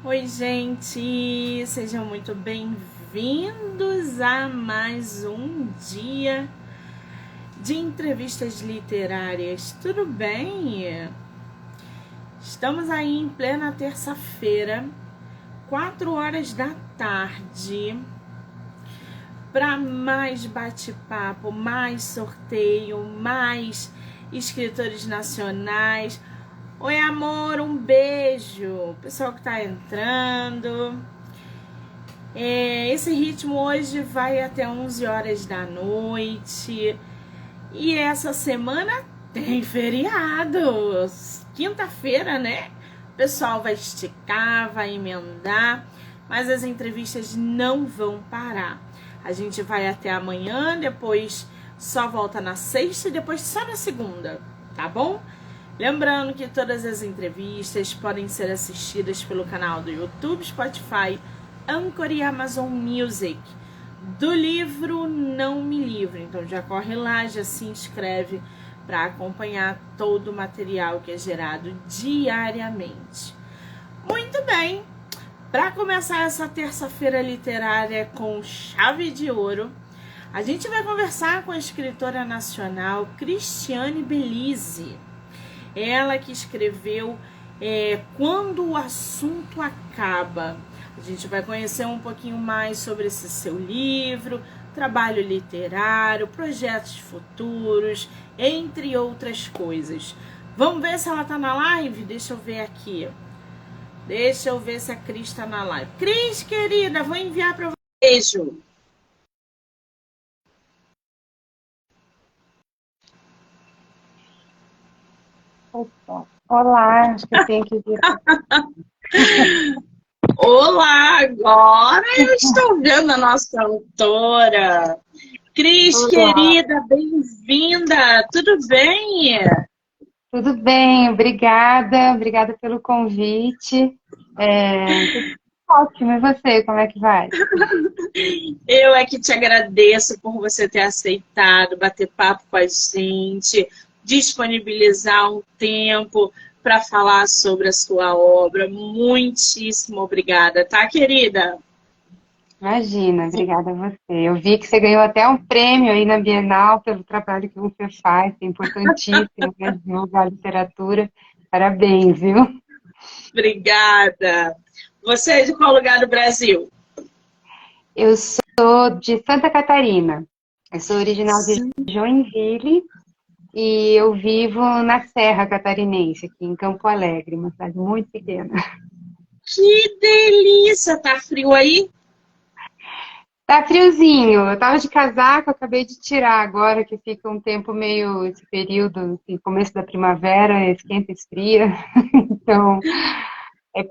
Oi, gente! Sejam muito bem-vindos a mais um dia de entrevistas literárias. Tudo bem? Estamos aí em plena terça-feira, 4 horas da tarde, para mais bate-papo, mais sorteio, mais escritores nacionais. Oi, amor, um beijo. Pessoal que tá entrando. Esse ritmo hoje vai até 11 horas da noite. E essa semana tem feriado. Quinta-feira, né? O pessoal vai esticar, vai emendar. Mas as entrevistas não vão parar. A gente vai até amanhã, depois só volta na sexta e depois só na segunda, tá bom? Lembrando que todas as entrevistas podem ser assistidas pelo canal do YouTube, Spotify, Anchor e Amazon Music, do livro Não Me Livre. Então já corre lá, já se inscreve para acompanhar todo o material que é gerado diariamente. Muito bem, para começar essa terça-feira literária com chave de ouro, a gente vai conversar com a escritora nacional Cristiane Belize. Ela que escreveu Quando o Assunto Acaba. A gente vai conhecer um pouquinho mais sobre esse seu livro, trabalho literário, projetos futuros, entre outras coisas. Vamos ver se ela tá na live? Deixa eu ver aqui. Deixa eu ver se a Cris tá na live. Cris, querida, vou enviar para você. Beijo. Opa. Olá, acho que eu tenho que vir. Olá, agora eu estou vendo a nossa autora. Cris, Olá, querida, bem-vinda. Tudo bem? tudo bem? Obrigada pelo convite. Tudo ótimo, e você, como é que vai? Eu é que te agradeço por você ter aceitado bater papo com a gente, disponibilizar um tempo para falar sobre a sua obra. Muitíssimo obrigada, tá, querida? Imagina, obrigada a você. Eu vi que você ganhou até um prêmio aí na Bienal pelo trabalho que você faz, que é importantíssimo para divulgar a literatura. Parabéns, viu? Obrigada. Você é de qual lugar do Brasil? Eu sou de Santa Catarina. Eu sou original de Joinville. E eu vivo na Serra Catarinense, aqui em Campo Alegre, uma cidade muito pequena. Que delícia! Tá frio aí? Tá friozinho, eu tava de casaco, acabei de tirar agora, que fica um tempo meio, esse período, assim, começo da primavera, esquenta e esfria, então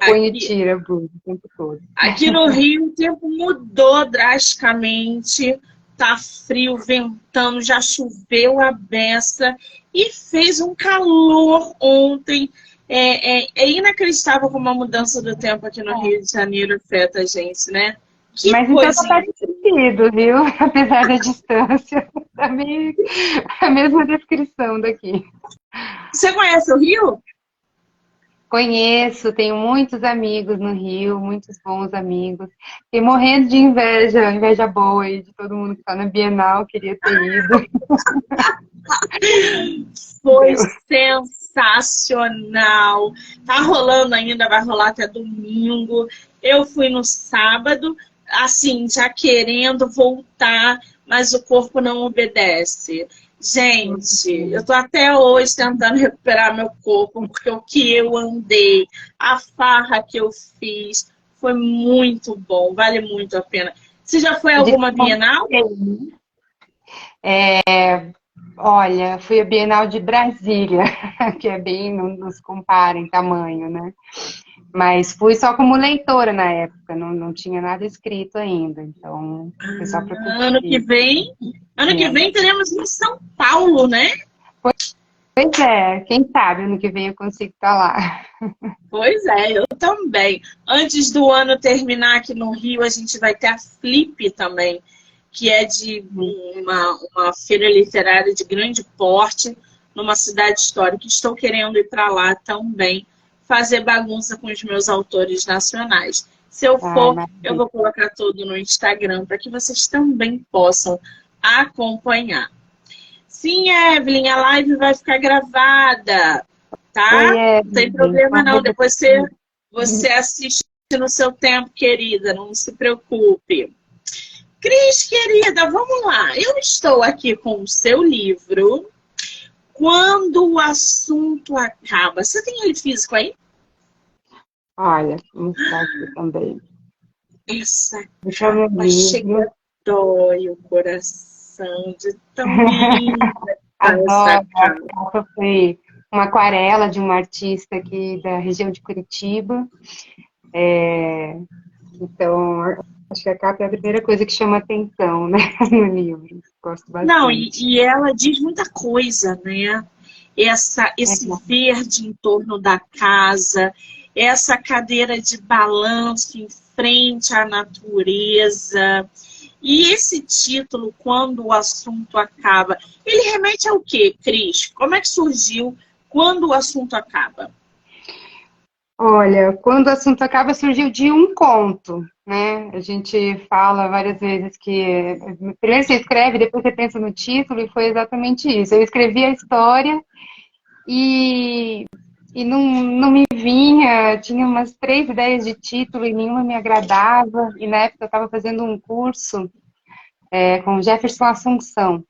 põe e Aqui, tira a blusa o tempo todo. aqui no Rio o tempo mudou drasticamente. Tá frio, ventando, já choveu a beça e fez um calor ontem. É inacreditável como a mudança do tempo aqui no Rio de Janeiro afeta a gente, né? Que Mas então tá coisinha. parecido, viu? Apesar da distância, tá meio a mesma descrição daqui. Você conhece o Rio? Conheço, tenho muitos amigos no Rio, muitos bons amigos. E morrendo de inveja, inveja boa aí de todo mundo que está na Bienal, queria ter ido. Foi Deu. sensacional. Tá rolando ainda, vai rolar até domingo. Eu fui no sábado, assim, já querendo voltar, mas o corpo não obedece. Gente, eu tô até hoje tentando recuperar meu corpo, porque o que eu andei, a farra que eu fiz, foi muito bom, vale muito a pena. Você já foi a De- alguma Bienal? Olha, fui à Bienal de Brasília, que é bem, não se compara em tamanho, né? Mas fui só como leitora na época, não tinha nada escrito ainda, então fui só para Ano que curtir. vem, ano que vem teremos em São Paulo, né? Pois é, quem sabe ano que vem eu consigo estar lá. Pois é, eu também. Antes do ano terminar aqui no Rio, a gente vai ter a Flip também, que é de uma feira literária de grande porte numa cidade histórica. Estou querendo ir para lá também. fazer bagunça com os meus autores nacionais. Se eu for, eu vou colocar tudo no Instagram para que vocês também possam acompanhar. Sim, Evelyn, a live vai ficar gravada, tá? Não tem problema não, depois você assiste no seu tempo, querida, não se preocupe. Cris, querida, vamos lá. Eu estou aqui com o seu livro, Quando o Assunto Acaba. Você tem ele físico aí? Olha, vou mostrar aqui também. Essa capa chega, dói o coração de tão linda. Adoro. A capa foi uma aquarela de uma artista aqui da região de Curitiba. Então, acho que a capa é a primeira coisa que chama atenção, né, no livro. Gosto bastante. Não, e ela diz muita coisa, né? Esse verde em torno da casa, essa cadeira de balanço em frente à natureza. E esse título, Quando o Assunto Acaba, ele remete ao quê, Cris? Como é que surgiu Quando o Assunto Acaba? Olha, Quando o Assunto Acaba surgiu de um conto, né? A gente fala várias vezes que primeiro você escreve, depois você pensa no título, e foi exatamente isso. Eu escrevi a história e não me vinha, tinha umas 3 ideias de título e nenhuma me agradava. E na época eu estava fazendo um curso com Jefferson Assunção,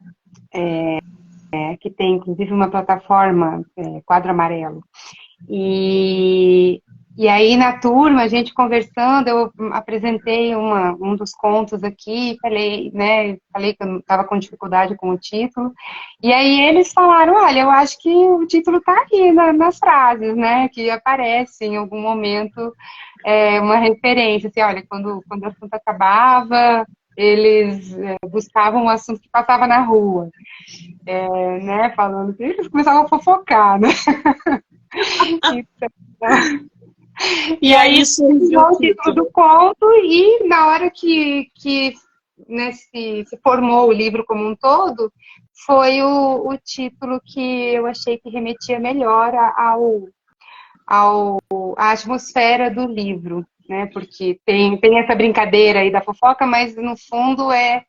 que tem inclusive uma plataforma, Quadro Amarelo. E aí, na turma, a gente conversando, eu apresentei um dos contos aqui, falei que eu estava com dificuldade com o título, e aí eles falaram, olha, eu acho que o título está aqui nas frases, né, que aparece em algum momento uma referência, assim, olha, quando o assunto acabava, eles buscavam um assunto que passava na rua, né, falando que eles começavam a fofocar, né. E aí surgiu o título do conto, e na hora que né, se formou o livro como um todo, foi o título que eu achei que remetia melhor à atmosfera do livro, né? Porque tem essa brincadeira aí da fofoca, mas no fundo é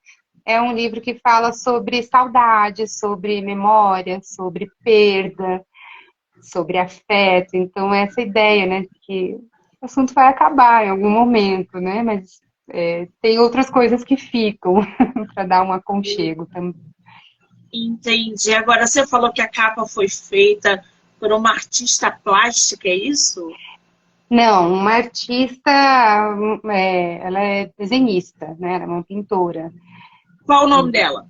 um livro que fala sobre saudade, sobre memória, sobre perda, sobre afeto. Então, essa ideia, né, que o assunto vai acabar em algum momento, né, mas tem outras coisas que ficam para dar um aconchego também. Entendi. Agora, você falou que a capa foi feita por uma artista plástica, é isso? Não, uma artista, ela é desenhista, né, ela é uma pintora. Qual o nome dela?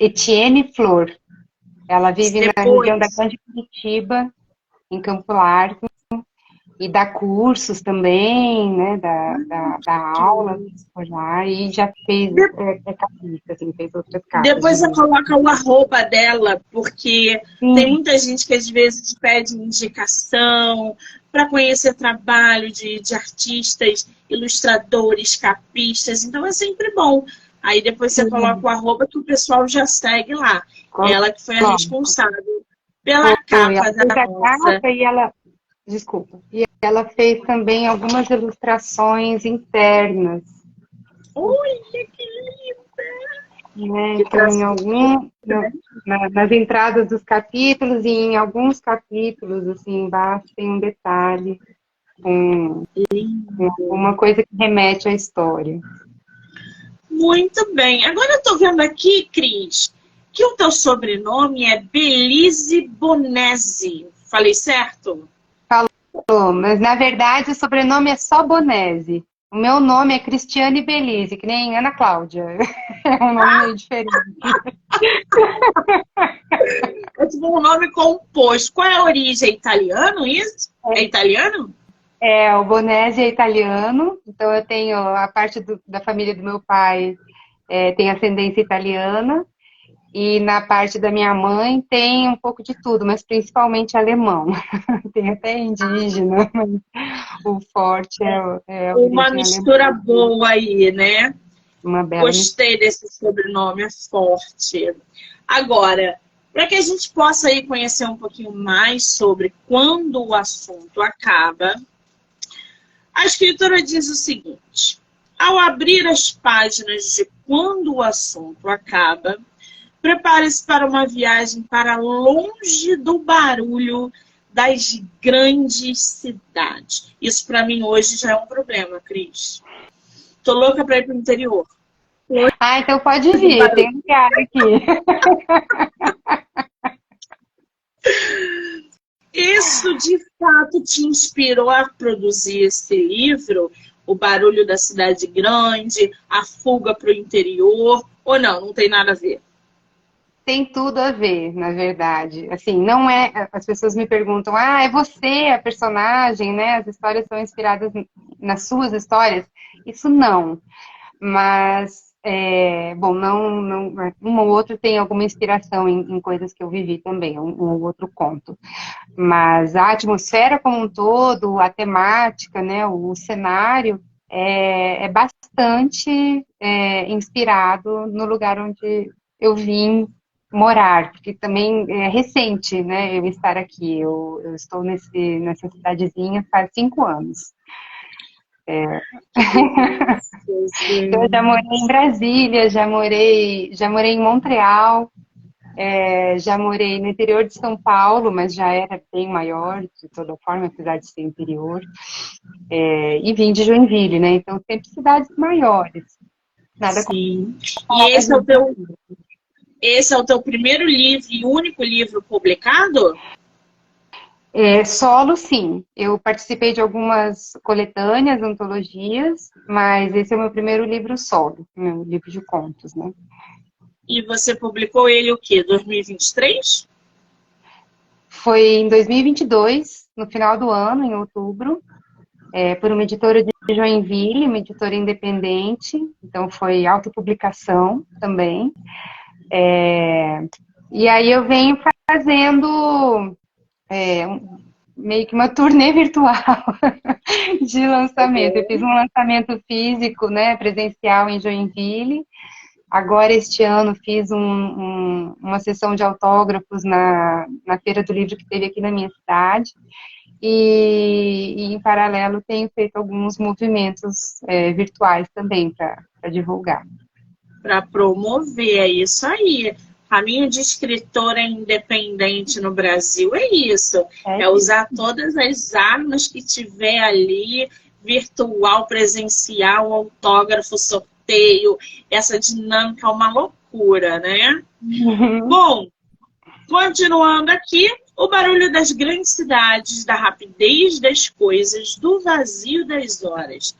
Etienne Flor. Ela vive na região da Grande Curitiba, em Campo Largo, e dá cursos também, né, da aula por lá, e já fez capista, assim, fez outras capas. Depois você coloca o arroba dela, porque tem muita gente que às vezes pede indicação para conhecer trabalho de artistas, ilustradores, capistas, então é sempre bom. Aí depois você coloca o arroba que o pessoal já segue lá. Ela que foi a responsável pela capa da moça. E ela, desculpa, e ela fez também algumas ilustrações internas. Olha que linda! Né? Então, nas entradas dos capítulos e em alguns capítulos, assim, embaixo tem um detalhe, uma coisa que remete à história. Muito bem. Agora eu tô vendo aqui, Cris, que o teu sobrenome é Belize Bonesi. Falei certo? Falou, mas na verdade o sobrenome é só Bonesi. O meu nome é Cristiane Belize, que nem Ana Cláudia. É um nome meio diferente. É tipo um nome composto. Qual é a origem? Italiano isso? É italiano? O Bonesi é italiano, então eu tenho a parte da família do meu pai tem ascendência italiana, e na parte da minha mãe tem um pouco de tudo, mas principalmente alemão. Tem até indígena, mas o forte é uma mistura alemã. Boa aí, né? Uma bela Gostei desse sobrenome, é forte. Agora, Para que a gente possa aí conhecer um pouquinho mais sobre quando o assunto acaba, a escritora diz o seguinte: ao abrir as páginas de quando o assunto acaba, prepare-se para uma viagem para longe do barulho das grandes cidades. Isso para mim hoje já é um problema, Cris. Tô louca para ir para o interior. Ah, então pode vir, tem lugar aqui. Isso de fato te inspirou a produzir esse livro? O barulho da cidade grande, a fuga para o interior? Ou não, não tem nada a ver? Tem tudo a ver, na verdade. Assim, não é. As pessoas me perguntam, ah, é você a personagem, né? As histórias são inspiradas nas suas histórias? Isso não. Mas, bom, não, um ou outro tem alguma inspiração em coisas que eu vivi também, um ou outro conto. Mas a atmosfera como um todo, a temática, né, o cenário, é bastante inspirado no lugar onde eu vim morar, porque também é recente, né, eu estar aqui. Eu estou nessa cidadezinha faz 5 anos. Então, eu já morei em Brasília, já morei em Montreal, já morei no interior de São Paulo, mas já era bem maior, de toda forma, apesar de ser interior. E vim de Joinville, né? Então, sempre cidades maiores. Nada Sim. E comparado com esse é o teu primeiro livro e único livro publicado? solo, sim. Eu participei de algumas coletâneas, antologias, mas esse é o meu primeiro livro solo, meu livro de contos, né? E você publicou ele o quê? 2023? Foi em 2022, no final do ano, em outubro, por uma editora de Joinville, uma editora independente, então foi autopublicação também. E aí eu venho fazendo meio que uma turnê virtual de lançamento. Eu fiz um lançamento físico, né, presencial em Joinville. Agora, este ano, fiz uma sessão de autógrafos na Feira do Livro que teve aqui na minha cidade. E em paralelo, tenho feito alguns movimentos virtuais também para divulgar. Para promover, é isso aí. Caminho de escritora independente no Brasil é isso. É usar todas as armas que tiver ali, virtual, presencial, autógrafo, sorteio, essa dinâmica é uma loucura, né? Bom, continuando aqui, o barulho das grandes cidades, da rapidez das coisas, do vazio das horas.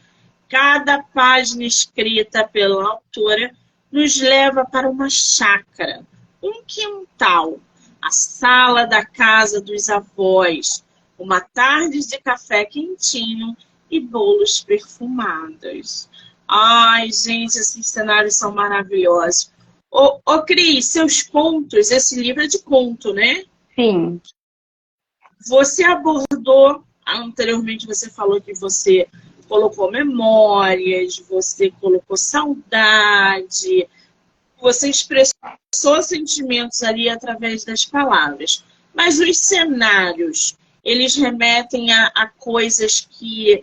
Cada página escrita pela autora nos leva para uma chácara, um quintal, a sala da casa dos avós, uma tarde de café quentinho e bolos perfumados. Ai, gente, esses cenários são maravilhosos. Ô, Cris, seus contos, esse livro é de conto, né? Sim. Você abordou, anteriormente você falou que você colocou memórias, você colocou saudade, você expressou sentimentos ali através das palavras. Mas os cenários, eles remetem a coisas que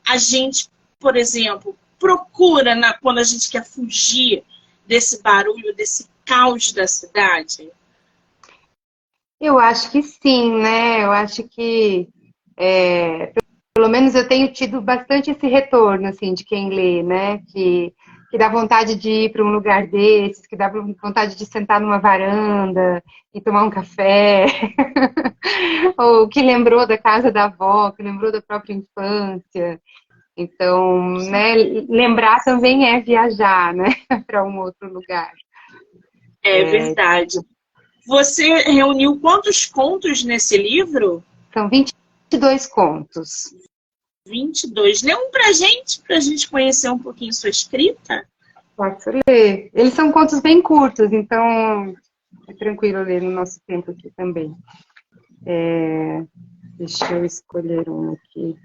a gente, por exemplo, procura quando a gente quer fugir desse barulho, desse caos da cidade. Eu acho que sim, né? Eu acho que, pelo menos eu tenho tido bastante esse retorno, assim, de quem lê, né? Que dá vontade de ir para um lugar desses, que dá vontade de sentar numa varanda e tomar um café, ou que lembrou da casa da avó, que lembrou da própria infância. Então, né? Lembrar também é viajar, né? Para um outro lugar. É verdade. Você reuniu quantos contos nesse livro? São 22 contos. 22. Lê um pra gente conhecer um pouquinho sua escrita. Posso ler. Eles são contos bem curtos, então é tranquilo ler no nosso tempo aqui também. Deixa eu escolher um aqui.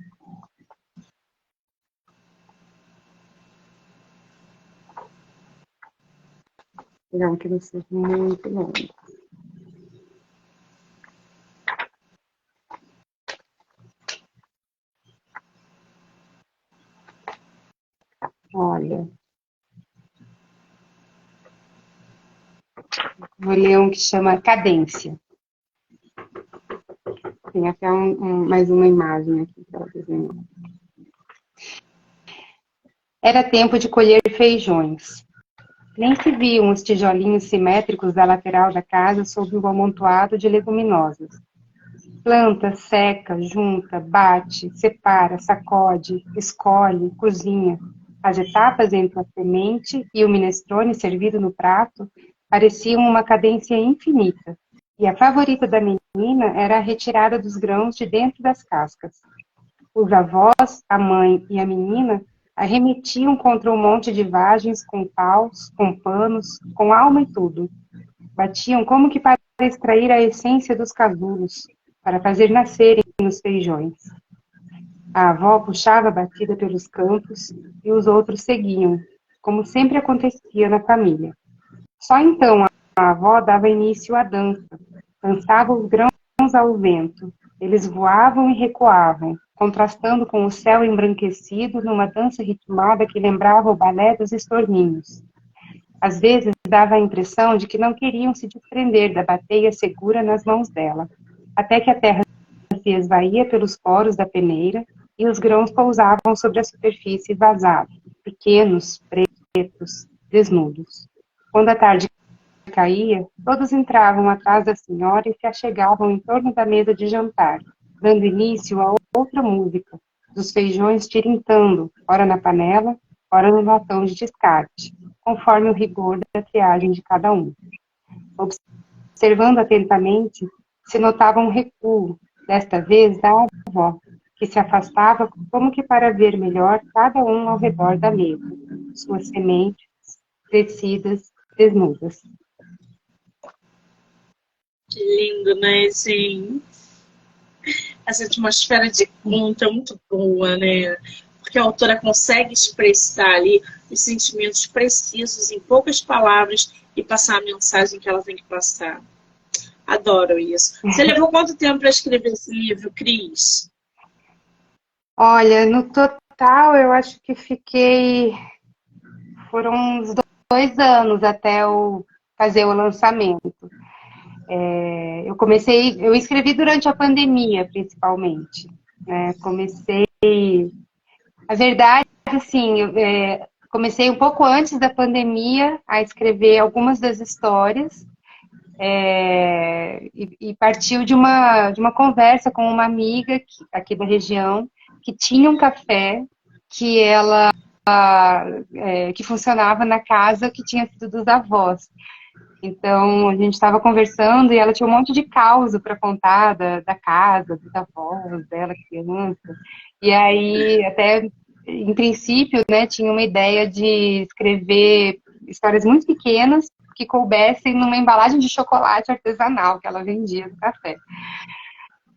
Não, que não seja muito longo. Olha, vou ler um que chama Cadência. Tem até mais uma imagem aqui para desenhar. Era tempo de colher feijões. Nem se viam os tijolinhos simétricos da lateral da casa sob o amontoado de leguminosas. Planta, seca, junta, bate, separa, sacode, escolhe, cozinha. As etapas entre a semente e o minestrone servido no prato pareciam uma cadência infinita, e a favorita da menina era a retirada dos grãos de dentro das cascas. Os avós, a mãe e a menina arremetiam contra um monte de vagens com paus, com panos, com alma e tudo. Batiam como que para extrair a essência dos casulos, para fazer nascerem os feijões. A avó puxava a batida pelos campos e os outros seguiam, como sempre acontecia na família. Só então a avó dava início à dança. Dançava os grãos ao vento. Eles voavam e recuavam, contrastando com o céu embranquecido numa dança ritmada que lembrava o balé dos estorninhos. Às vezes dava a impressão de que não queriam se desprender da bateia segura nas mãos dela, até que a terra se esvaía pelos poros da peneira e os grãos pousavam sobre a superfície vazada, pequenos, pretos, desnudos. Quando a tarde caía, todos entravam atrás da senhora e se achegavam em torno da mesa de jantar, dando início a outra música, dos feijões tirintando, ora na panela, ora no latão de descarte, conforme o rigor da triagem de cada um. Observando atentamente, se notava um recuo, desta vez da avó, que se afastava como que para ver melhor cada um ao redor da mesa, suas sementes, crescidas, desnudas. Que lindo, né, gente? Essa atmosfera de conto é muito boa, né? Porque a autora consegue expressar ali os sentimentos precisos em poucas palavras e passar a mensagem que ela tem que passar. Adoro isso. Você levou quanto tempo para escrever esse livro, Cris? Olha, no total eu acho que foram uns 2 anos até eu fazer o lançamento. Eu escrevi durante a pandemia, principalmente, né? A verdade, assim, comecei um pouco antes da pandemia a escrever algumas das histórias, e partiu de uma conversa com uma amiga aqui da região, que tinha um café que funcionava na casa que tinha sido dos avós. Então, a gente estava conversando e ela tinha um monte de causa para contar da casa, dos avós dela, criança. E aí, até em princípio, né, tinha uma ideia de escrever histórias muito pequenas que coubessem numa embalagem de chocolate artesanal que ela vendia no café.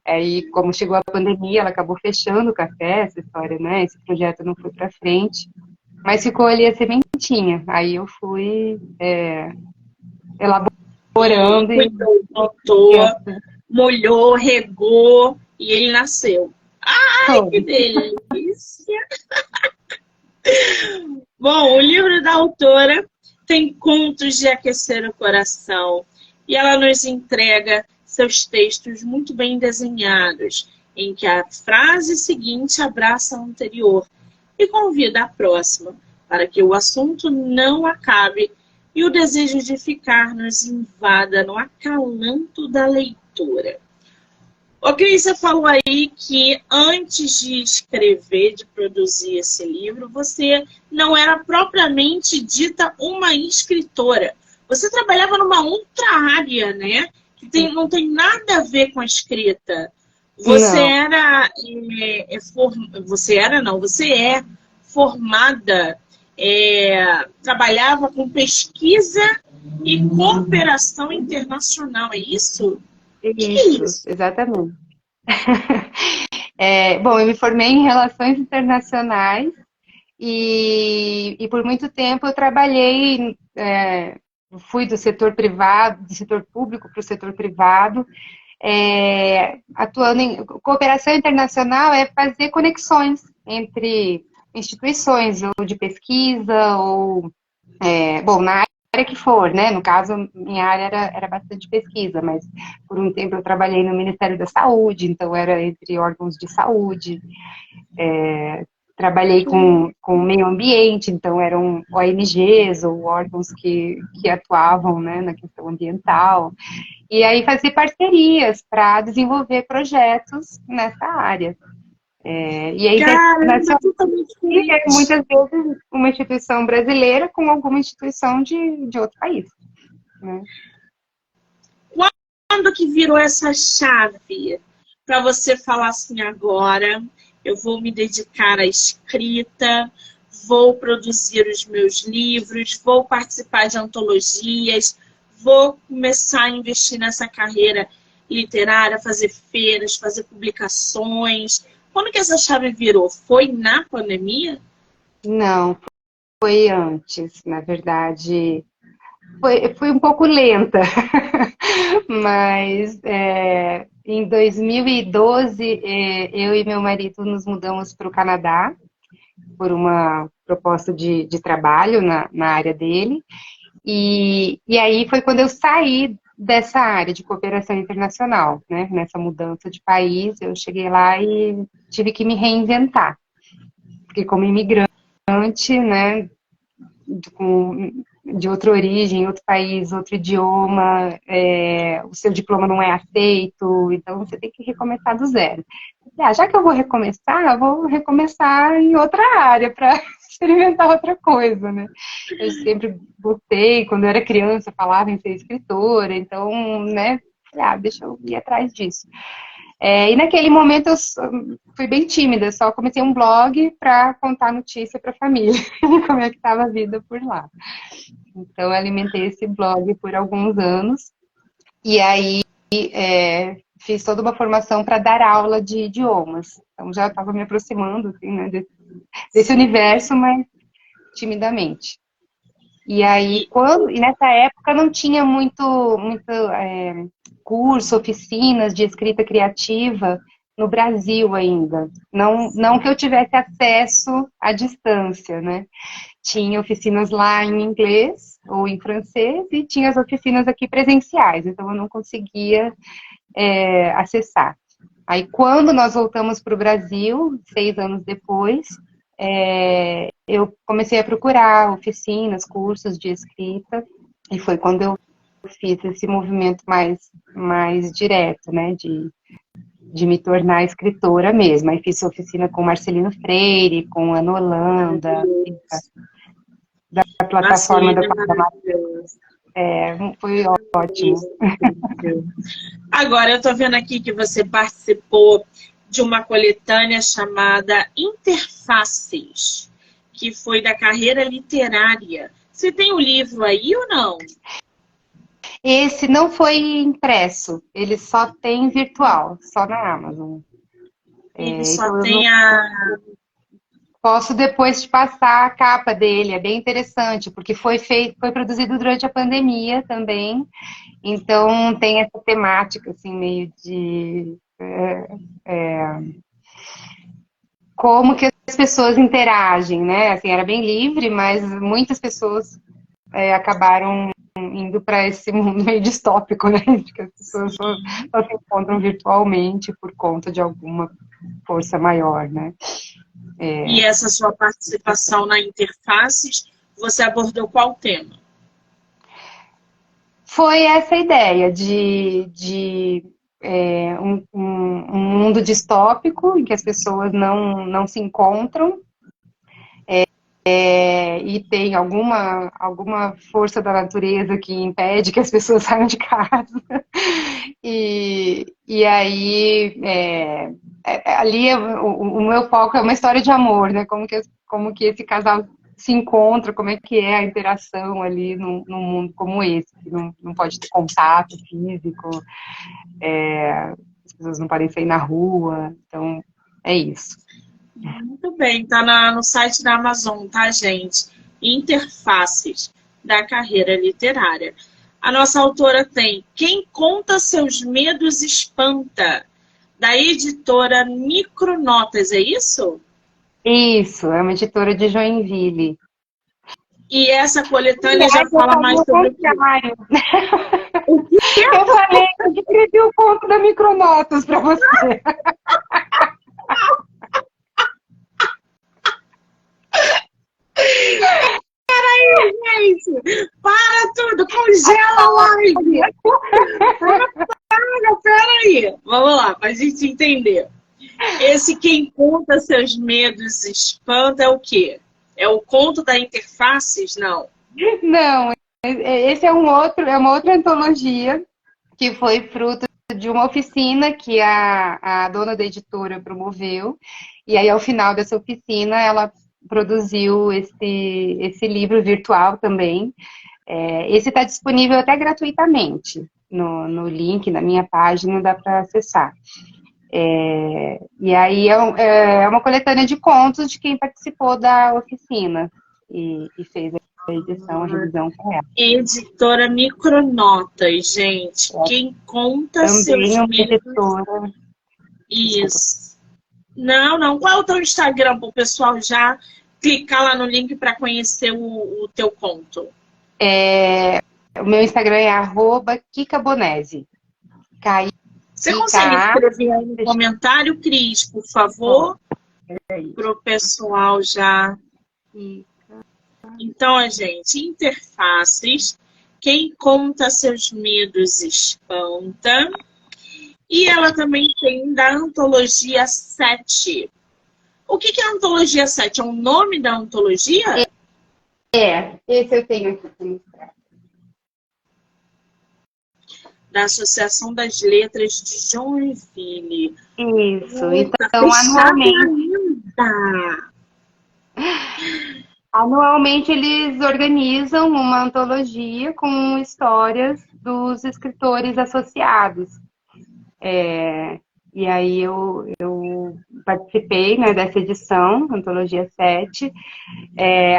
Aí, como chegou a pandemia, ela acabou fechando o café, essa história, né? Esse projeto não foi para frente, mas ficou ali a sementinha. Aí eu fui elaborando e Plantou, molhou, regou e ele nasceu. Ai, que delícia! Bom, o livro da autora tem contos de aquecer o coração e ela nos entrega seus textos muito bem desenhados, em que a frase seguinte abraça a anterior e convida a próxima, para que o assunto não acabe e o desejo de ficar nos invada no acalanto da leitura. O Cris, você falou aí que antes de escrever, de produzir esse livro, você não era propriamente dita uma escritora. Você trabalhava numa outra área, né? Que não tem nada a ver com a escrita. Você você é formada, trabalhava com pesquisa e cooperação internacional, é isso? Isso, exatamente. Bom, eu me formei em Relações Internacionais e por muito tempo eu trabalhei fui do setor privado, do setor público para o setor privado, atuando em cooperação internacional é fazer conexões entre instituições, ou de pesquisa, ou, bom, na área que for, né? No caso, minha área era bastante pesquisa, mas por um tempo eu trabalhei no Ministério da Saúde, então era entre órgãos de saúde. Trabalhei com o meio ambiente, então eram ONGs ou órgãos que atuavam, né, na questão ambiental. E aí fazer parcerias para desenvolver projetos nessa área. E a Caramba, internacional totalmente é diferente. muitas vezes uma instituição brasileira com alguma instituição de outro país, né? Quando que virou essa chave para você falar assim, agora eu vou me dedicar à escrita, vou produzir os meus livros, vou participar de antologias, vou começar a investir nessa carreira literária, fazer feiras, fazer publicações. Quando que essa chave virou? Foi na pandemia? Não, foi antes, na verdade. Foi um pouco lenta, mas em 2012 eu e meu marido nos mudamos para o Canadá por uma proposta de trabalho na área dele, e aí foi quando eu saí dessa área de cooperação internacional, né? Nessa mudança de país, eu cheguei lá e tive que me reinventar, porque como imigrante, né, de outra origem, outro país, outro idioma, o seu diploma não é aceito, então você tem que recomeçar do zero. Já que eu vou recomeçar em outra área para experimentar outra coisa, né? Eu sempre gostei, quando eu era criança, falava em ser escritora, então, né, deixa eu ir atrás disso. E naquele momento eu fui bem tímida, só comecei um blog para contar notícia para a família, como é que estava a vida por lá. Então eu alimentei esse blog por alguns anos, e aí fiz toda uma formação para dar aula de idiomas. Então já estava me aproximando assim, né, desse universo, mas timidamente. E aí, e nessa época não tinha muito curso, oficinas de escrita criativa no Brasil ainda. Não que eu tivesse acesso à distância, né? Tinha oficinas lá em inglês ou em francês e tinha as oficinas aqui presenciais, então eu não conseguia acessar. Aí, quando nós voltamos para o Brasil, 6 anos depois, eu comecei a procurar oficinas, cursos de escrita, e foi quando eu fiz esse movimento mais direto, né, de me tornar escritora mesmo. Aí fiz oficina com Marcelino Freire, com Ana Holanda, da plataforma Marcelina da é maravilhosa. foi ótimo. Agora, eu estou vendo aqui que você participou de uma coletânea chamada Interfaces, que foi da carreira literária. Você tem o livro aí ou não? Esse não foi impresso, ele só tem virtual, só na Amazon. Ele só Então eu não tem a... posso depois te passar a capa dele, é bem interessante, porque foi produzido durante a pandemia também, então tem essa temática, assim, meio de como que as pessoas interagem, né? Assim, era bem livre, mas muitas pessoas acabaram indo para esse mundo meio distópico, né? De que as pessoas só se encontram virtualmente por conta de alguma força maior, né? E essa sua participação na Interfaces, você abordou qual tema? Foi essa ideia de um mundo distópico em que as pessoas não se encontram e tem alguma força da natureza que impede que as pessoas saiam de casa. E aí, ali o meu foco é uma história de amor, né? Como que esse casal se encontra, como é que é a interação ali num mundo como esse, que não pode ter contato físico, as pessoas não podem sair na rua, então é isso. Muito bem, tá no site da Amazon, tá, gente? Interfaces. da carreira literária. A nossa autora tem Quem Conta Seus Medos Espanta, da editora Micronotas, é isso? Isso, é uma editora de Joinville. E essa coletânea já fala mais sobre o quê? Eu falei, eu escrevi o conto da Micronotas para você. Gente, para tudo, congela a live. Peraí. Vamos lá, para a gente entender. Esse Quem Conta Seus Medos Espanta é o quê? É o conto da Interfaces? Não. Não, esse é uma outra antologia que foi fruto de uma oficina que a dona da editora promoveu. E aí, ao final dessa oficina, ela produziu esse livro virtual também. Esse está disponível até gratuitamente no link, na minha página, dá para acessar. E aí é uma coletânea de contos de quem participou da oficina e fez a edição, a revisão com ela. Editora Micronotas, gente. Quem conta Também seus uma medos... editora. Isso. Não. Qual é o teu Instagram para o pessoal já clicar lá no link para conhecer o teu conto? O meu Instagram é @kikabonese. Você consegue escrever aí no comentário, Cris, por favor? Para o pessoal já. Então, gente, Interfaces. Quem conta seus medos espanta. E ela também tem da Antologia 7. O que é a Antologia 7? É o nome da antologia? Esse eu tenho aqui para mostrar. Da Associação das Letras de Joinville. Isso, então anualmente eles organizam uma antologia com histórias dos escritores associados. E aí eu participei, né, dessa edição, Antologia 7.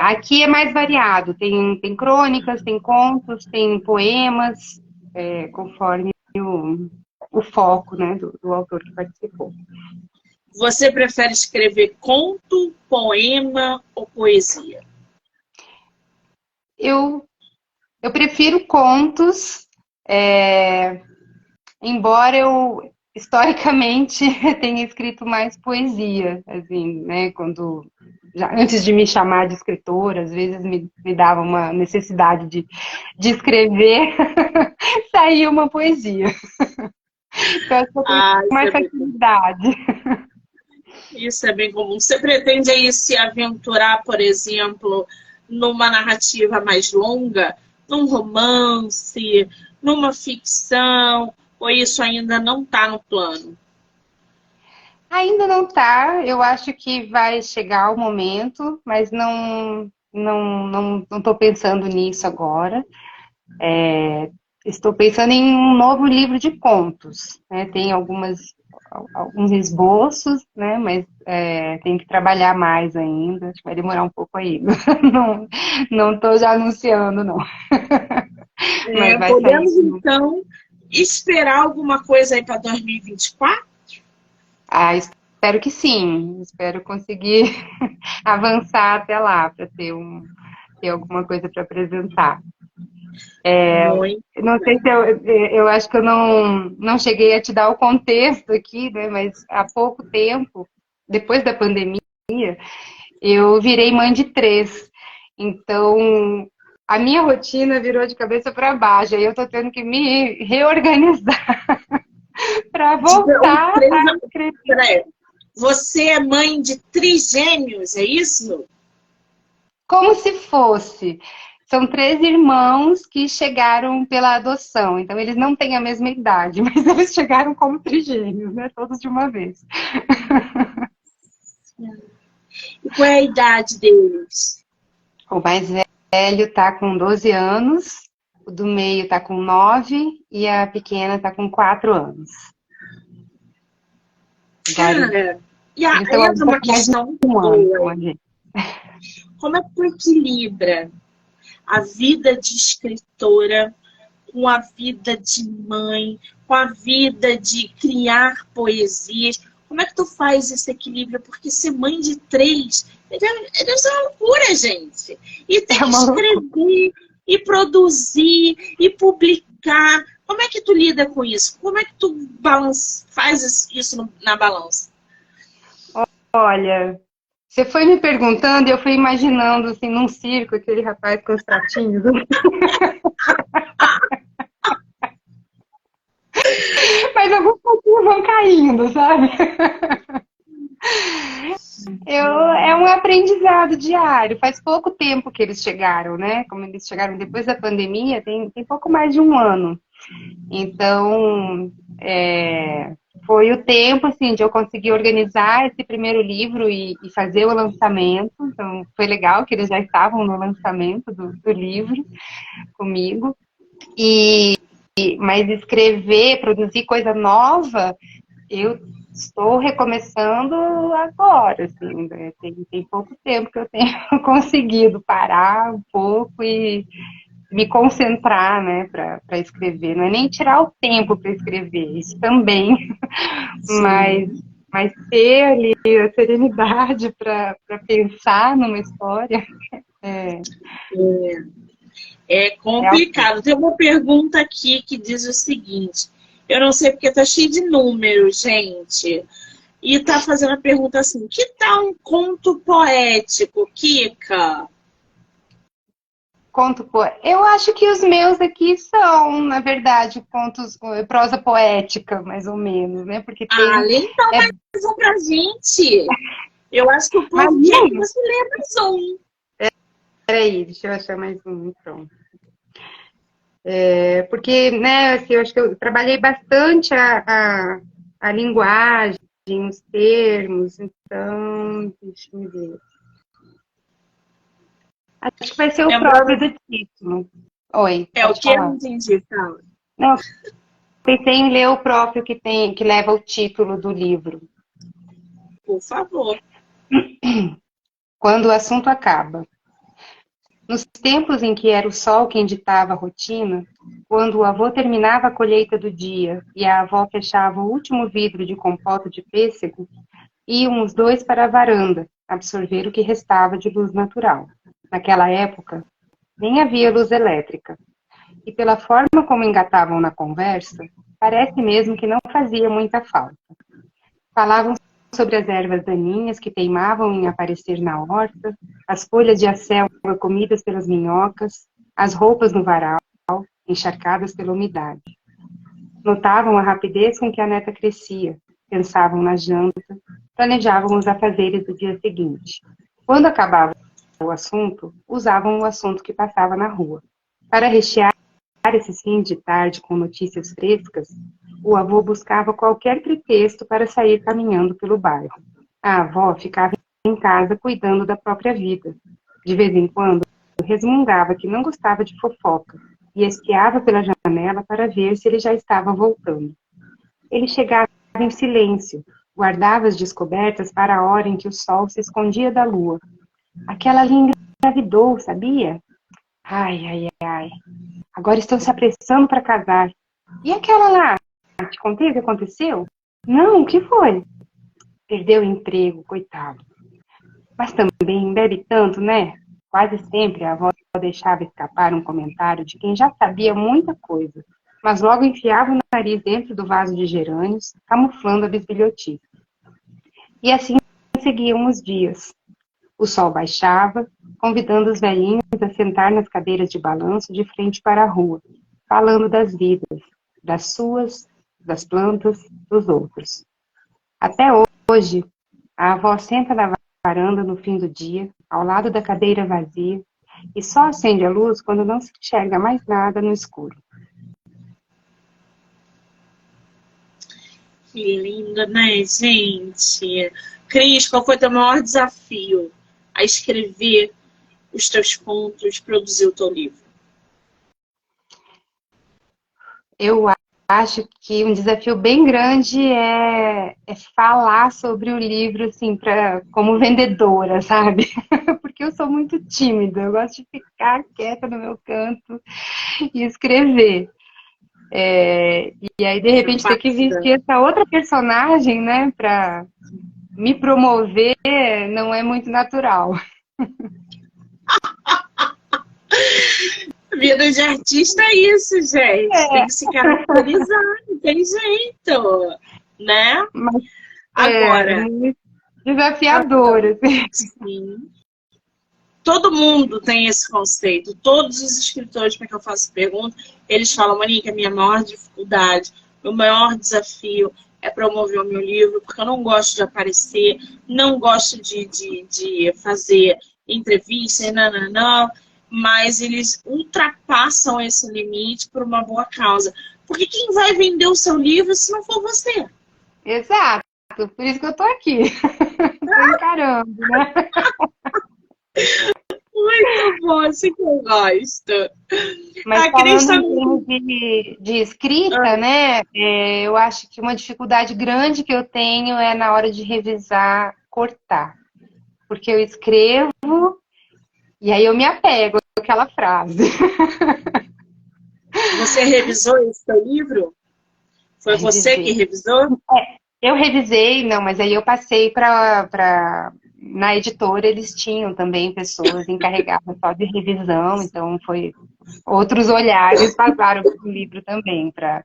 Aqui é mais variado, tem crônicas, tem contos, tem poemas, conforme o foco, né, do autor que participou. Você prefere escrever conto, poema ou poesia? Eu prefiro contos, embora eu historicamente tenha escrito mais poesia, assim, né, antes de me chamar de escritora, às vezes me dava uma necessidade de escrever, saía uma poesia. Então, eu tenho mais facilidade. Isso é bem comum. Você pretende aí se aventurar, por exemplo, numa narrativa mais longa, num romance, numa ficção, ou isso ainda não está no plano? Ainda não está, eu acho que vai chegar o momento, mas não estou pensando nisso agora. Estou pensando em um novo livro de contos, né? Tem alguns esboços, né? Mas tem que trabalhar mais ainda, acho que vai demorar um pouco ainda. Não estou já anunciando, não. Mas vai podemos, sair. então, esperar alguma coisa aí para 2024? Espero que sim. Espero conseguir avançar até lá para ter alguma coisa para apresentar. Não sei se eu acho que eu não cheguei a te dar o contexto aqui, né? Mas há pouco tempo, depois da pandemia, eu virei mãe de 3. Então, a minha rotina virou de cabeça para baixo. Aí eu estou tendo que me reorganizar para voltar a escrever. Você é mãe de trigêmeos, é isso? Como se fosse. São 3 irmãos que chegaram pela adoção. Então, eles não têm a mesma idade, mas eles chegaram como trigêmeos, né? Todos de uma vez. E qual é a idade deles? O mais velho está com 12 anos, o do meio está com 9 e a pequena está com 4 anos. Cara, e aí entra uma questão boa. Como é que tu equilibra a vida de escritora com a vida de mãe, com a vida de criar poesias. Como é que tu faz esse equilíbrio? Porque ser mãe de 3 deve ser uma loucura, gente. E tem que escrever, e produzir, e publicar. Como é que tu lida com isso? Como é que tu faz isso na balança? Olha, você foi me perguntando e eu fui imaginando, assim, num circo, aquele rapaz com os pratinhos. Mas alguns pouquinhos vão caindo, sabe? É um aprendizado diário. Faz pouco tempo que eles chegaram, né? Como eles chegaram depois da pandemia, tem pouco mais de um ano. Então, foi o tempo, assim, de eu conseguir organizar esse primeiro livro e fazer o lançamento. Então, foi legal que eles já estavam no lançamento do livro comigo. Mas escrever, produzir coisa nova, eu estou recomeçando agora, assim, né? Tem pouco tempo que eu tenho conseguido parar um pouco e me concentrar, né, para escrever. Não é nem tirar o tempo para escrever, isso também, mas ter ali a serenidade para pensar numa história. É complicado. Tem uma pergunta aqui que diz o seguinte: eu não sei porque tá cheio de números, gente. E tá fazendo a pergunta assim: que tal um conto poético, Kika? Conto eu acho que os meus aqui são, na verdade, contos, prosa poética, mais ou menos, né? Porque tem. Então mais um pra gente. Eu acho que o povo quer que você lê mais um. Peraí, deixa eu achar mais um, pronto. Porque, né, assim, eu acho que eu trabalhei bastante a linguagem, os termos, então, deixa eu ver. Acho que vai ser o próprio do título. Oi, o que eu não entendi, fala. Não, pensei em ler o próprio que leva o título do livro. Por favor. Quando o assunto acaba. Nos tempos em que era o sol quem ditava a rotina, quando o avô terminava a colheita do dia e a avó fechava o último vidro de compota de pêssego, iam os dois para a varanda absorver o que restava de luz natural. Naquela época, nem havia luz elétrica. E pela forma como engatavam na conversa, parece mesmo que não fazia muita falta. Falavam sobre as ervas daninhas que teimavam em aparecer na horta, as folhas de acelga comidas pelas minhocas, as roupas no varal, encharcadas pela umidade. Notavam a rapidez com que a neta crescia, pensavam na janta, planejavam os afazeres do dia seguinte. Quando acabava o assunto, usavam o assunto que passava na rua. Para rechear esses fins de tarde com notícias frescas, o avô buscava qualquer pretexto para sair caminhando pelo bairro. A avó ficava em casa cuidando da própria vida. De vez em quando, resmungava que não gostava de fofoca e espiava pela janela para ver se ele já estava voltando. Ele chegava em silêncio, guardava as descobertas para a hora em que o sol se escondia da lua. Aquela ali engravidou, sabia? Ai, ai, ai. Agora estão se apressando para casar. E aquela lá? Te contei o que aconteceu? Não, o que foi? Perdeu o emprego, coitado. Mas também bebe tanto, né? Quase sempre a avó deixava escapar um comentário de quem já sabia muita coisa, mas logo enfiava o nariz dentro do vaso de gerânios, camuflando a bisbilhotice. E assim seguiam os dias. O sol baixava, convidando os velhinhos a sentar nas cadeiras de balanço de frente para a rua, falando das vidas, das suas, das plantas, dos outros. Até hoje, a avó senta na varanda no fim do dia, ao lado da cadeira vazia, e só acende a luz quando não se enxerga mais nada no escuro. Que linda, né, gente? Cris, qual foi o teu maior desafio a escrever os teus contos, produzir o teu livro? Eu acho que um desafio bem grande é falar sobre o livro, assim, como vendedora, sabe? Porque eu sou muito tímida, eu gosto de ficar quieta no meu canto e escrever. E aí, de repente, ter que vestir essa outra personagem, né, para me promover, não é muito natural. Vida de artista é isso, gente. Tem que se caracterizar, não tem jeito, né? Mas é Agora, muito desafiador, assim. sim, todo mundo tem esse conceito. Todos os escritores para que eu faço pergunta, eles falam, Monique, a minha maior dificuldade, o maior desafio é promover o meu livro, porque eu não gosto de aparecer, não gosto de fazer entrevista, não, mas eles ultrapassam esse limite por uma boa causa. Porque quem vai vender o seu livro se não for você? Exato, por isso que eu tô aqui. Tô encarando, né? Muito bom, assim que eu gosto. Mas A Cris falando tá... em termos de escrita, né? Eu acho que uma dificuldade grande que eu tenho é na hora de revisar, cortar. Porque eu escrevo e aí eu me apego àquela frase. Você revisou esse seu livro? Foi você que Revisei. revisou? Eu revisei, não, mas aí eu passei para. Na editora eles tinham também pessoas encarregadas só de revisão, então foi outros olhares passaram para o livro também para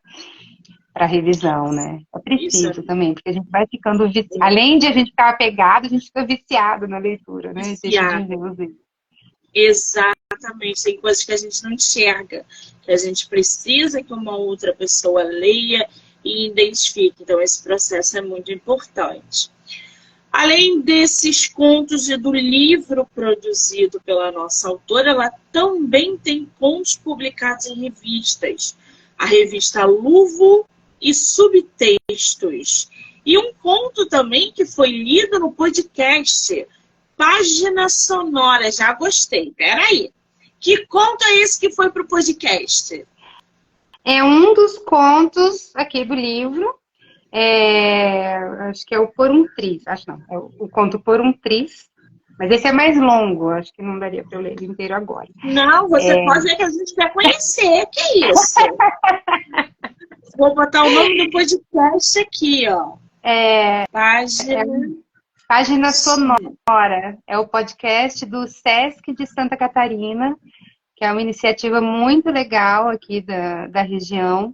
revisão, né? É Isso, preciso também, porque a gente vai ficando viciado. Além de a gente ficar apegado, a gente fica viciado na leitura, né? E deixa de viciado. ver os livros. Exatamente. Tem coisas que a gente não enxerga, que a gente precisa que uma outra pessoa leia e identifique. Então, esse processo é muito importante. Além desses contos e do livro produzido pela nossa autora, ela também tem contos publicados em revistas. A revista Luvo e Subtextos. E um conto também que foi lido no podcast, Página Sonora. Já gostei. Peraí. Que conto é esse que foi para o podcast? É um dos contos aqui do livro. Acho que é o Por um Triz. Acho não. É o conto Por um Triz. Mas esse é mais longo. Acho que não daria para eu ler ele inteiro agora. Não, você pode ler que a gente quer conhecer. Que isso? Vou botar o nome do podcast aqui, ó. Página Sonora. É o podcast do Sesc de Santa Catarina, que é uma iniciativa muito legal aqui da região.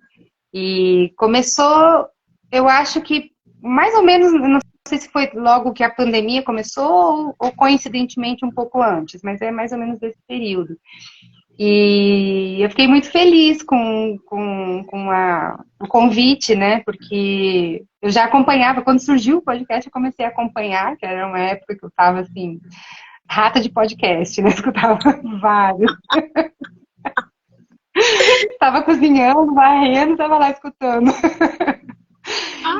E começou, eu acho que mais ou menos, não sei se foi logo que a pandemia começou ou coincidentemente um pouco antes, mas é mais ou menos desse período. E eu fiquei muito feliz com o convite, né? Porque eu já acompanhava, quando surgiu o podcast, eu comecei a acompanhar, que era uma época que eu estava assim, rata de podcast, né? Escutava vários. Estava cozinhando, varrendo, estava lá escutando.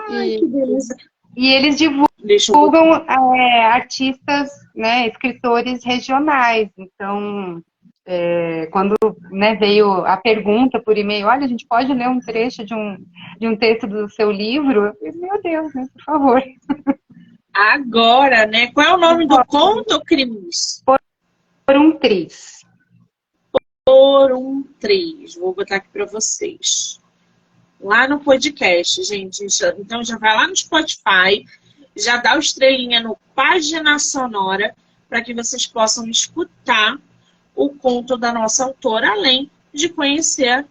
Ai, que beleza. E eles divulgam artistas, né, escritores regionais. Então, quando, né, veio a pergunta por e-mail, olha, a gente pode ler um trecho de um texto do seu livro? Eu falei, meu Deus, né, por favor. Agora, né? Qual é o nome do conto, Cris? Por um Triz. Por um Triz. Vou botar aqui para vocês. Lá no podcast, gente. Então já vai lá no Spotify, já dá o estrelinha no Página Sonora para que vocês possam escutar o conto da nossa autora, além de conhecer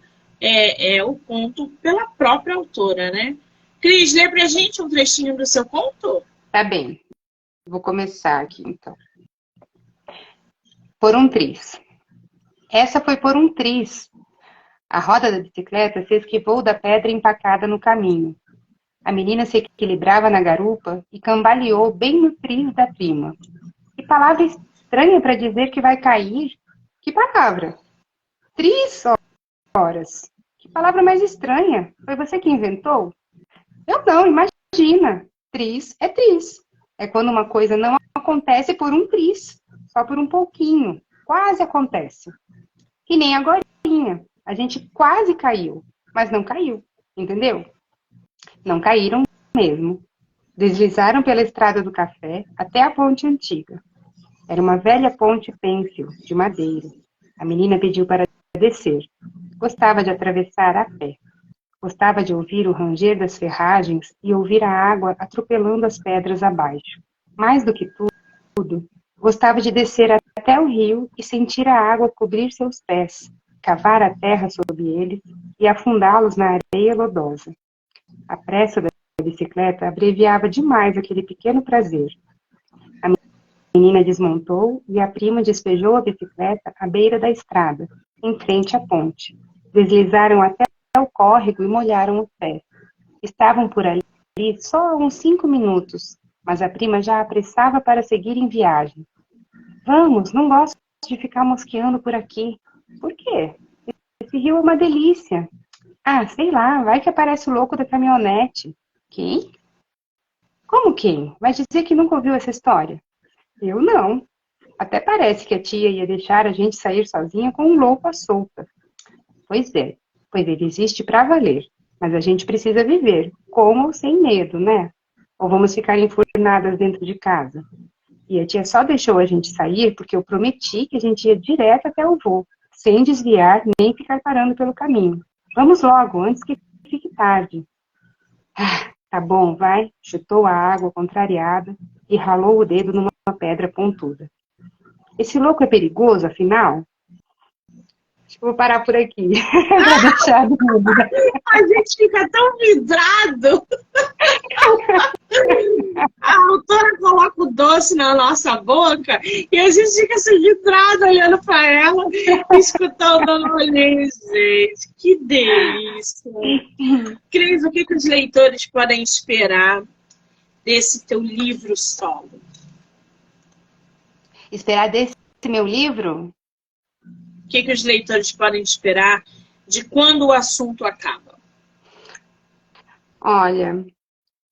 o conto pela própria autora, né? Cris, lê pra gente um trechinho do seu conto? Tá bem. Vou começar aqui, então. Por um Triz. Essa foi por um triz. A roda da bicicleta se esquivou da pedra empacada no caminho. A menina se equilibrava na garupa e cambaleou bem no triz da prima. Que palavra estranha para dizer que vai cair? Que palavra? Triz, horas. Que palavra mais estranha. Foi você que inventou? Eu não, imagina. Triz é triz. É quando uma coisa não acontece por um triz. Só por um pouquinho. Quase acontece. Que nem agorinha. A gente quase caiu, mas não caiu, entendeu? Não caíram mesmo. Deslizaram pela estrada do café até a ponte antiga. Era uma velha ponte pêncil, de madeira. A menina pediu para descer. Gostava de atravessar a pé. Gostava de ouvir o ranger das ferragens e ouvir a água atropelando as pedras abaixo. Mais do que tudo, gostava de descer até o rio e sentir a água cobrir seus pés, cavar a terra sob eles e afundá-los na areia lodosa. A pressa da bicicleta abreviava demais aquele pequeno prazer. A menina desmontou e a prima despejou a bicicleta à beira da estrada, em frente à ponte. Deslizaram até o córrego e molharam os pés. Estavam por ali só uns 5 minutos, mas a prima já apressava para seguir em viagem. Vamos, não gosto de ficar mosqueando por aqui. Por quê? Esse rio é uma delícia. Ah, sei lá, vai que aparece o louco da caminhonete. Quem? Como quem? Vai dizer que nunca ouviu essa história? Eu não. Até parece que a tia ia deixar a gente sair sozinha com um louco à solta. Pois ele existe para valer. Mas a gente precisa viver, com ou sem medo, né? Ou vamos ficar enfurnadas dentro de casa? E a tia só deixou a gente sair porque eu prometi que a gente ia direto até o voo, sem desviar nem ficar parando pelo caminho. Vamos logo, antes que fique tarde. Ah, tá bom, vai. Chutou a água contrariada e ralou o dedo numa pedra pontuda. Esse louco é perigoso, afinal? Acho que vou parar por aqui, para deixar a dúvida. A gente fica tão vidrado. A autora coloca o doce na nossa boca e a gente fica assim vidrado olhando para ela, escutando a olhei, gente. Que delícia. Cris, o que os leitores podem esperar desse teu livro solo? Esperar desse meu livro? O que os leitores podem esperar de quando o assunto acaba? Olha,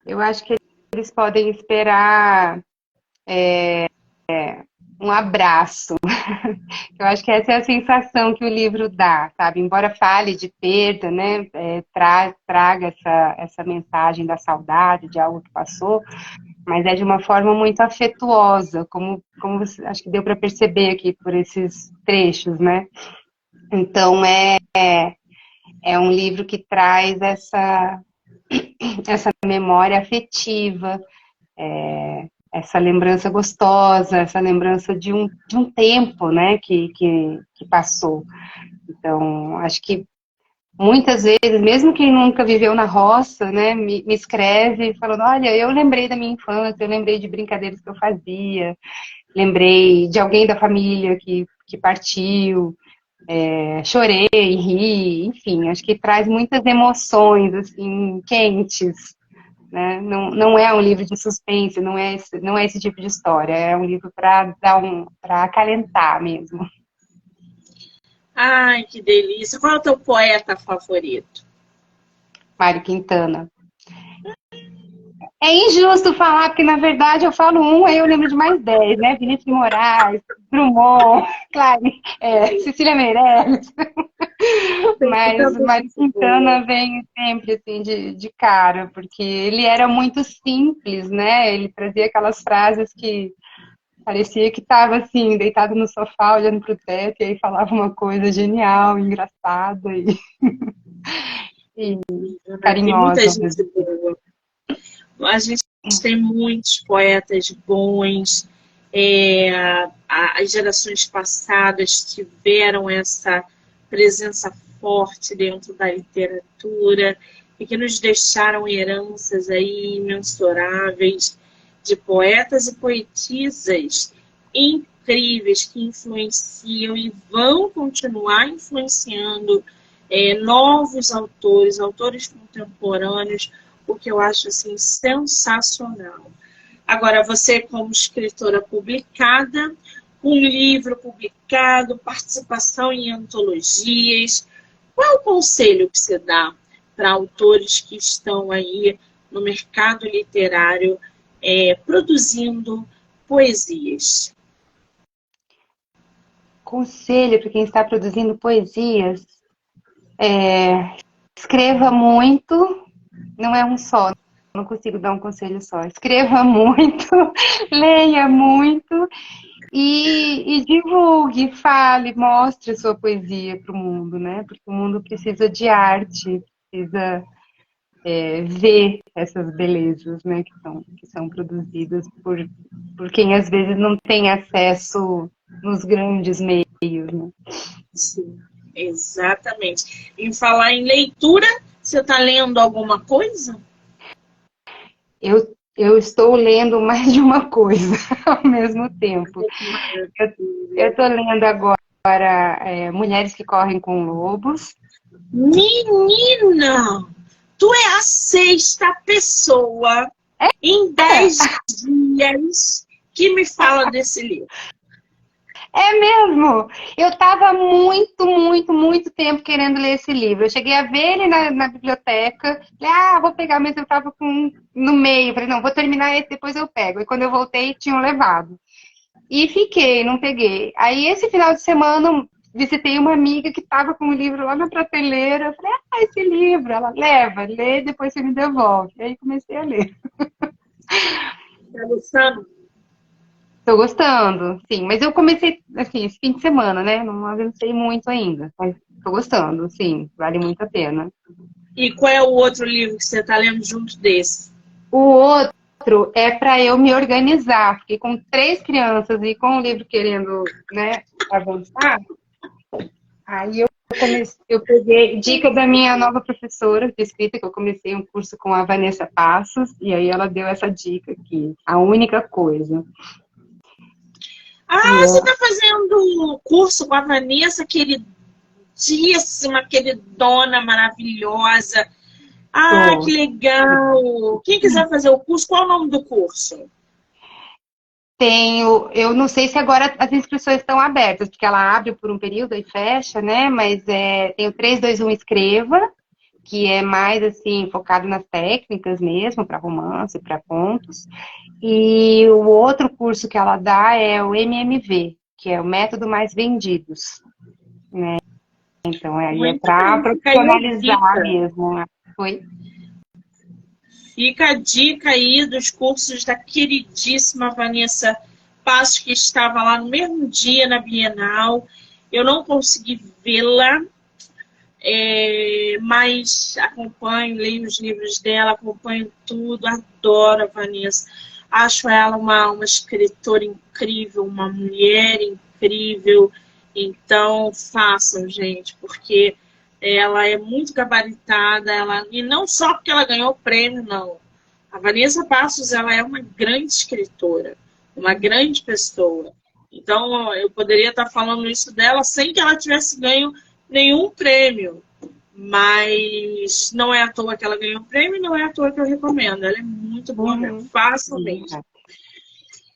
eu acho que eles podem esperar um abraço. Eu acho que essa é a sensação que o livro dá, sabe? Embora fale de perda, né? Traga essa mensagem da saudade, de algo que passou, mas é de uma forma muito afetuosa, como acho que deu para perceber aqui por esses trechos, né? Então é um livro que traz essa memória afetiva, essa lembrança gostosa, essa lembrança de um tempo, né, que passou. Então, acho que muitas vezes, mesmo quem nunca viveu na roça, né, me escreve falando, olha, eu lembrei da minha infância, eu lembrei de brincadeiras que eu fazia, lembrei de alguém da família que partiu, chorei, ri, enfim, acho que traz muitas emoções, assim, quentes, né? Não é um livro de suspense, não é esse tipo de história, é um livro para acalentar mesmo. Ai, que delícia. Qual é o teu poeta favorito? Mário Quintana. É injusto falar, porque na verdade eu falo um, aí eu lembro de mais 10, né? Vinícius de Moraes, Drummond, Cecília Meirelles. Mas o Mário Quintana vem sempre assim de cara, porque ele era muito simples, né? Ele trazia aquelas frases que parecia que estava assim, deitado no sofá, olhando para o teto, e aí falava uma coisa genial, engraçada e Tem muita carinhosa. gente boa. A gente tem muitos poetas bons. As gerações passadas tiveram essa presença forte dentro da literatura e que nos deixaram heranças aí imensuráveis de poetas e poetisas incríveis que influenciam e vão continuar influenciando novos autores contemporâneos, o que eu acho assim sensacional. Agora, você como escritora publicada, um livro publicado, participação em antologias, qual é o conselho que você dá para autores que estão aí no mercado literário produzindo poesias? Conselho para quem está produzindo poesias: escreva muito, não é um só, não consigo dar um conselho só. Escreva muito, leia muito E divulgue, fale, mostre sua poesia para o mundo, né? Porque o mundo precisa de arte, precisa ver essas belezas, né? Que são produzidas por quem às vezes não tem acesso nos grandes meios, né? Sim, exatamente. Em falar em leitura, você está lendo alguma coisa? Eu estou lendo mais de uma coisa ao mesmo tempo. Eu estou lendo agora Mulheres que Correm com Lobos. Menina, tu é a sexta pessoa em 10 dias que me fala desse livro. É mesmo! Eu estava muito, muito, muito tempo querendo ler esse livro. Eu cheguei a ver ele na biblioteca. Falei, vou pegar, mas eu estava no meio. Falei, não, vou terminar esse, depois eu pego. E quando eu voltei, tinham levado. E fiquei, não peguei. Aí, esse final de semana, visitei uma amiga que estava com o livro lá na prateleira. Eu falei, esse livro. Ela leva, lê, depois você me devolve. Aí, comecei a ler. Tá gostando? Tô gostando, sim. Mas eu comecei, assim, esse fim de semana, né? Não avancei muito ainda. Mas tô gostando, sim. Vale muito a pena. E qual é o outro livro que você está lendo junto desse? O outro é para eu me organizar, porque com 3 crianças e com o livro querendo, né, avançar, aí eu peguei dica da minha nova professora de escrita, que eu comecei um curso com a Vanessa Passos, e aí ela deu essa dica aqui, a única coisa. Você está fazendo curso com a Vanessa, queridíssima, queridona, maravilhosa. Tô. Que legal! Quem quiser fazer o curso, qual é o nome do curso? Eu não sei se agora as inscrições estão abertas, porque ela abre por um período e fecha, né? Mas tem o 321 Escreva, que é mais assim, focado nas técnicas mesmo, para romance, para contos. E o outro curso que ela dá é o MMV, que é o Método Mais Vendidos, né? Então, aí é Muito para bem, fica aí a profissionalizar dica. mesmo, né? Foi. Fica a dica aí dos cursos da queridíssima Vanessa Passos, que estava lá no mesmo dia na Bienal. Eu não consegui vê-la, mas acompanho, leio os livros dela, acompanho tudo, adoro a Vanessa. Acho ela uma escritora incrível, uma mulher incrível. Então, façam, gente, porque ela é muito gabaritada, e não só porque ela ganhou o prêmio, não. A Vanessa Passos, ela é uma grande escritora, uma grande pessoa. Então, eu poderia estar falando isso dela sem que ela tivesse ganho nenhum prêmio. Mas não é à toa que ela ganhou o prêmio, não é à toa que eu recomendo. Ela é muito boa mesmo. Façam mesmo.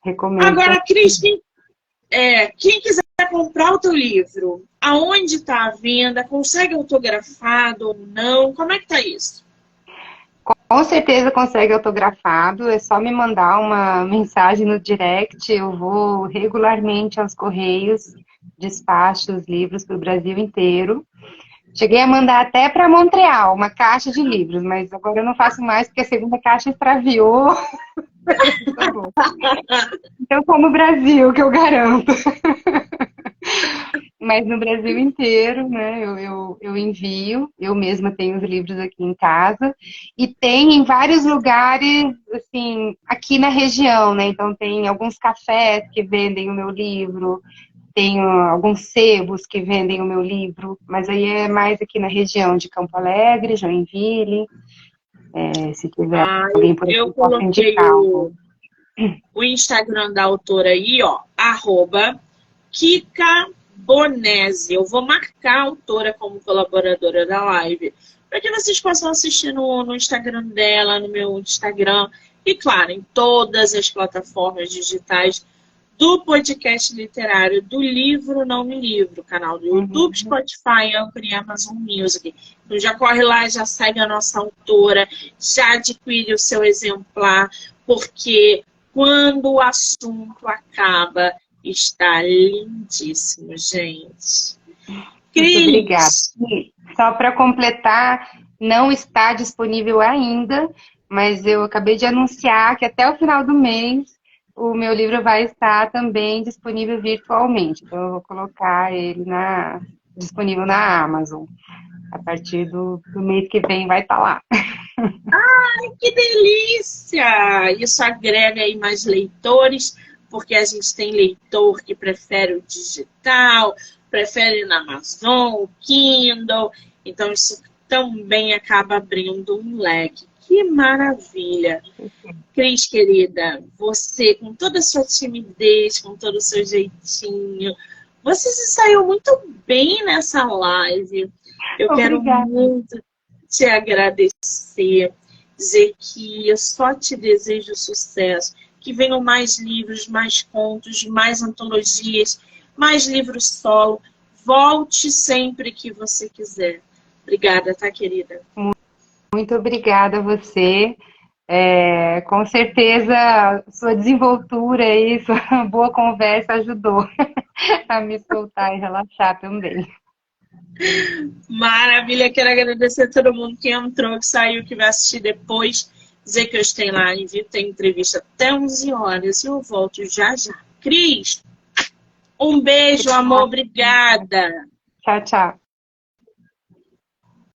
Recomendo. Agora, Cris, quem quiser comprar o teu livro, aonde está a venda? Consegue autografado ou não? Como é que tá isso? Com certeza consegue autografado, é só me mandar uma mensagem no direct, eu vou regularmente aos correios, despacho os livros para o Brasil inteiro. Cheguei a mandar até para Montreal, uma caixa de livros, mas agora eu não faço mais porque a segunda caixa extraviou. Então, como o Brasil, que eu garanto. Mas no Brasil inteiro, né, eu envio, eu mesma tenho os livros aqui em casa, e tem em vários lugares, assim, aqui na região, né, então tem alguns cafés que vendem o meu livro, tem alguns sebos que vendem o meu livro, mas aí é mais aqui na região de Campo Alegre, Joinville, se tiver alguém por aqui, Eu posso coloquei indicar. o Instagram da autora aí, ó, @Kika Bonese. Eu vou marcar a autora como colaboradora da live, para que vocês possam assistir no Instagram dela, no meu Instagram, e claro, em todas as plataformas digitais do podcast literário, do Livro Não Me Livro, canal do YouTube, Spotify, Anchor e Amazon Music. Então já corre lá, já segue a nossa autora, já adquire o seu exemplar, porque quando o assunto acaba, está lindíssimo, gente. Muito obrigada. Cris! Só para completar, não está disponível ainda, mas eu acabei de anunciar que até o final do mês o meu livro vai estar também disponível virtualmente. Então, eu vou colocar ele disponível na Amazon. A partir do mês que vem vai estar lá. Que delícia! Isso agrega aí mais leitores, porque a gente tem leitor que prefere o digital, prefere na Amazon, o Kindle, então isso também acaba abrindo um leque. Que maravilha! Cris, querida, você com toda a sua timidez, com todo o seu jeitinho, você se saiu muito bem nessa live. Eu quero Obrigada. muito te agradecer, dizer que eu só te desejo sucesso, que venham mais livros, mais contos, mais antologias, mais livros solo. Volte sempre que você quiser. Obrigada, tá, querida? Muito obrigada a você. Com certeza, sua desenvoltura e sua boa conversa ajudou a me soltar e relaxar também. Maravilha, quero agradecer a todo mundo que entrou, que saiu, que vai assistir depois. Dizer que hoje tem live, tem entrevista até 11 horas e eu volto já já. Cris, um beijo, amor, obrigada. Tchau, tchau.